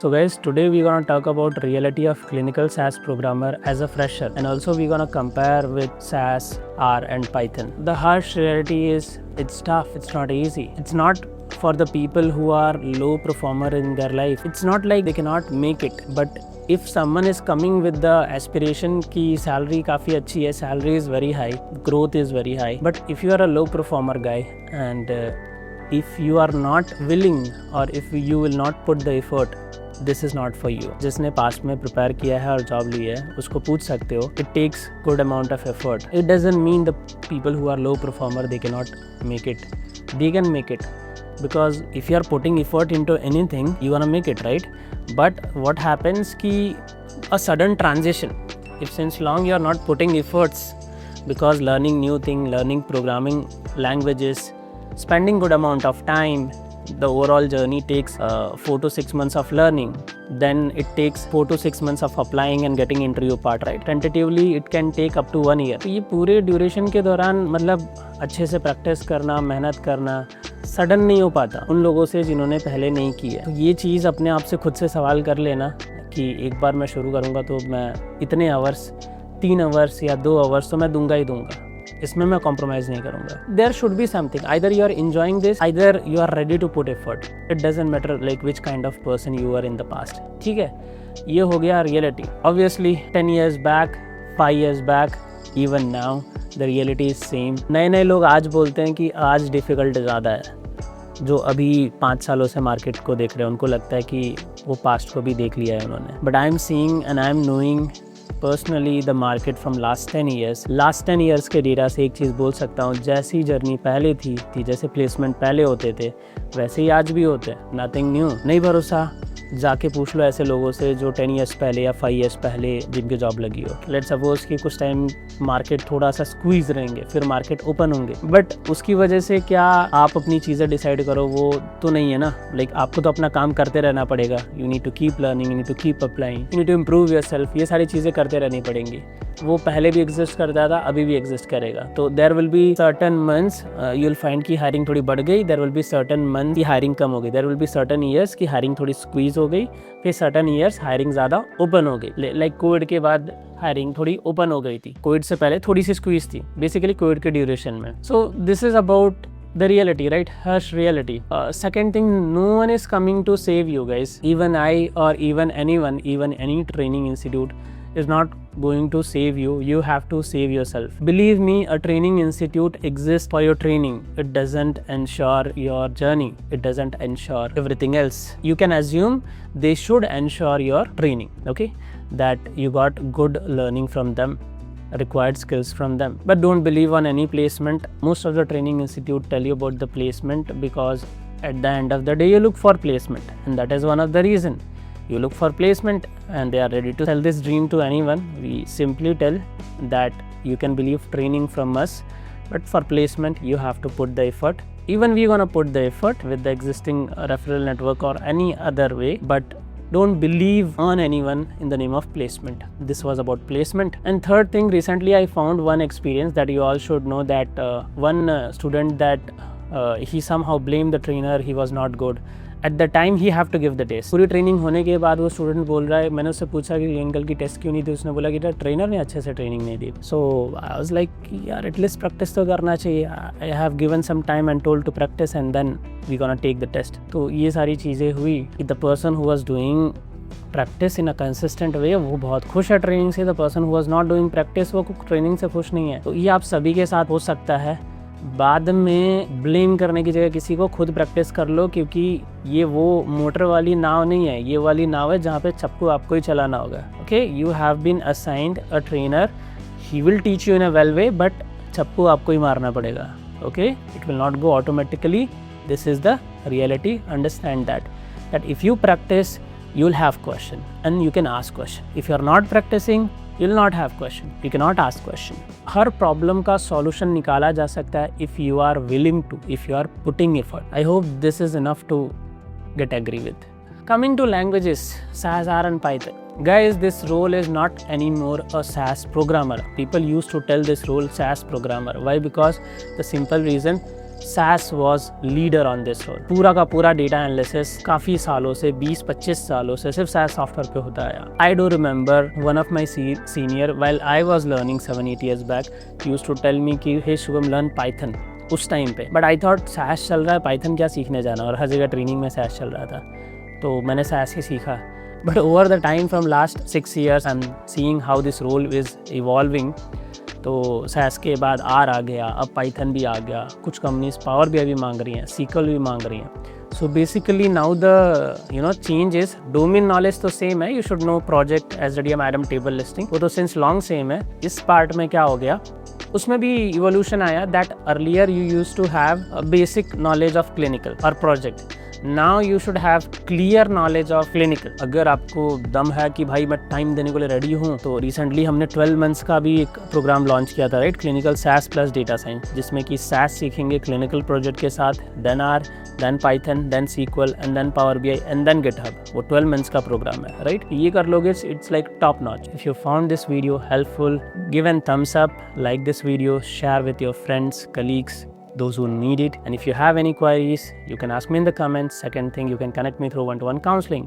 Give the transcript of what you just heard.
So guys, today we're gonna talk about reality of clinical SAS programmer as a fresher, and also we're gonna compare with SAS, R and Python. The harsh reality is it's tough, it's not easy. It's not for the people who are low performer in their life. It's not like they cannot make it, but if someone is coming with the aspiration ki salary काफ़ी अच्छी है, salary is very high, growth is very high, but if you are a low performer guy and if you are not willing or if you will not put the effort, this is not for you. जिसने past में prepare किया है और job ली है उसको पूछ सकते हो. It takes good amount of effort. It doesn't mean the people who are low performer they can not make it. They can make it because if you are putting effort into anything you wanna make it, right? But what happens ki a sudden transition, if since long you are not putting efforts because learning new thing, learning programming languages, spending good amount of time, the overall journey takes 4 to 6 months of learning, then it takes 4 to 6 months of applying and getting interview part, right? Tentatively it can take up to 1 year. तो ये पूरे duration के दौरान मतलब अच्छे से practice करना, मेहनत करना सडन नहीं हो पाता उन लोगों से जिन्होंने पहले नहीं की है. तो ये चीज़ अपने आप से खुद से सवाल कर लेना कि एक बार मैं शुरू करूँगा तो मैं इतने आवर्स, 3 आवर्स या 2 आवर्स तो मैं दूंगा ही दूंगा. इसमें मैं कॉम्प्रोमाइज़ नहीं करूँगा. There should be something, either you are enjoying this, either you are ready to put effort. It doesn't matter like which kind of person you are in the past. ठीक है, ये हो गया reality. Obviously 10 years back, 5 years back, even now the reality is same. नए नए लोग आज बोलते हैं कि आज डिफ़िकल्ट ज़्यादा है. जो अभी 5 सालों से मार्केट को देख रहे हैं उनको लगता है कि वो पास्ट को भी देख लिया है उन्होंने. But I am seeing and I am knowing personally the market from last 10 years. Last 10 years के डेटा से एक चीज़ बोल सकता हूँ, जैसी जर्नी पहले थी जैसे प्लेसमेंट पहले होते थे वैसे ही आज भी होते हैं. Nothing new. नहीं भरोसा जाके पूछ लो ऐसे लोगों से जो 10 years पहले या 5 years पहले जिनकी जॉब लगी हो. लेट्स सपोज कि कुछ टाइम मार्केट थोड़ा सा स्क्वीज रहेंगे फिर मार्केट ओपन होंगे, बट उसकी वजह से क्या आप अपनी चीज़ें डिसाइड करो वो तो नहीं है ना. लाइक आपको तो अपना काम करते रहना पड़ेगा. You need to keep learning, you need to keep applying, you need to improve yourself. ये सारी चीज़ें करते रहनी पड़ेंगी. वो पहले भी एग्जिस्ट करता था, अभी भी एग्जिस्ट करेगा. तो there will be certain months you will find की हायरिंग थोड़ी बढ़ गई, there will be certain month की हायरिंग कम हो गई, there will be certain years की हायरिंग थोड़ी स्क्वीज हो गई, फिर सर्टन ईयर्स हायरिंग ज़्यादा ओपन हो गई. लाइक कोविड के बाद हायरिंग थोड़ी ओपन हो गई थी, कोविड से पहले थोड़ी सी स्क्वीज थी बेसिकली कोविड के ड्यूरेशन में. So this is about the reality, right? Harsh reality. Second thing, no one is coming to save you guys. Even I or even anyone, even any training institute is not going to save you. You have to save yourself. Believe me, a training institute exists for your training. It doesn't ensure your journey. It doesn't ensure everything else. You can assume they should ensure your training, okay? That you got good learning from them, required skills from them. But don't believe on any placement. Most of the training institute tell you about the placement because at the end of the day you look for placement, and that is one of the reason you look for placement, and they are ready to sell this dream to anyone. We simply tell that you can believe training from us, but for placement you have to put the effort. Even we gonna put the effort with the existing referral network or any other way, but don't believe on anyone in the name of placement. This was about placement. And third thing, recently I found one experience that you all should know, that one student that he somehow blamed the trainer. He was not good. At the time he have to give the test. पूरी training होने के बाद वो student बोल रहा है, मैंने उससे पूछा कि अंकल की टेस्ट क्यों नहीं थी. उसने बोला कि ट्रेनर ने अच्छे से ट्रेनिंग नहीं दी. सो आई वाज लाइक यार एटलीस्ट प्रैक्टिस तो करना चाहिए. I have given some time and told to practice and then we gonna take the test. तो ये सारी चीज़ें हुई कि the person who was doing practice in a consistent way वो बहुत खुश है ट्रेनिंग से. The person who was not doing practice वो ट्रेनिंग से खुश नहीं है. तो ये आप सभी के साथ हो सकता है. बाद में ब्लेम करने की जगह किसी को खुद प्रैक्टिस कर लो, क्योंकि ये वो मोटर वाली नाव नहीं है, ये वाली नाव है जहाँ पे चप्पू आपको ही चलाना होगा. Okay, you have been assigned a trainer. He will teach you in a well way, but चप्पू आपको ही मारना पड़ेगा. Okay, it will not go automatically. This is the reality. Understand that if you practice you will have question and you can ask question. If you are not practicing, you will not have question. You cannot ask question. Her problem का solution निकाला जा सकता है if you are willing to, if you are putting effort. I hope this is enough to get agree with. Coming to languages, SAS, R and Python. Guys, this role is not anymore a SAS programmer. People used to tell this role SAS programmer. Why? Because the simple reason, SAS was leader on this role. पूरा का पूरा data analysis काफ़ी सालों से 20-25 सालों से सिर्फ SAS software पे होता आया. I do remember one of my senior while I was learning 7-8 years back used to tell me कि hey शुभम learn Python उस टाइम पे. But I thought SAS चल रहा है, Python क्या सीखने जाना, और हर जगह ट्रेनिंग में SAS चल रहा था, तो मैंने SAS ही सीखा. But over the time from last 6 years I'm seeing how this role is evolving. तो SAS के बाद R आ गया, अब Python भी आ गया, कुछ कंपनीज Power BI भी मांग रही हैं, SQL भी मांग रही हैं. So basically now the change is domain knowledge तो same है, you should know project SDDM item table listing, वो तो since long same है. इस part में क्या हो गया, उसमें भी evolution आया that earlier you used to have a basic knowledge of clinical or project. Now you should have clear knowledge of clinical. अगर आपको दम है कि भाई मैं टाइम देने के लिए रेडी हूँ, तो रिसेंटली हमने 12 मंथ्स का भी एक प्रोग्राम लॉन्च किया था, right, clinical SAS plus data science, जिसमें कि SAS सीखेंगे क्लिनिकल प्रोजेक्ट के साथ, then R, then Python, then SQL and then Power BI and then GitHub. वो 12 मंथ्स का प्रोग्राम है, राइट. ये कर लोगे, it's like top notch. If you found this video helpful, give an thumbs up, like this video, share with your friends, colleagues, those who need it. And if you have any queries, you can ask me in the comments. Second thing, you can connect me through one-to-one counseling.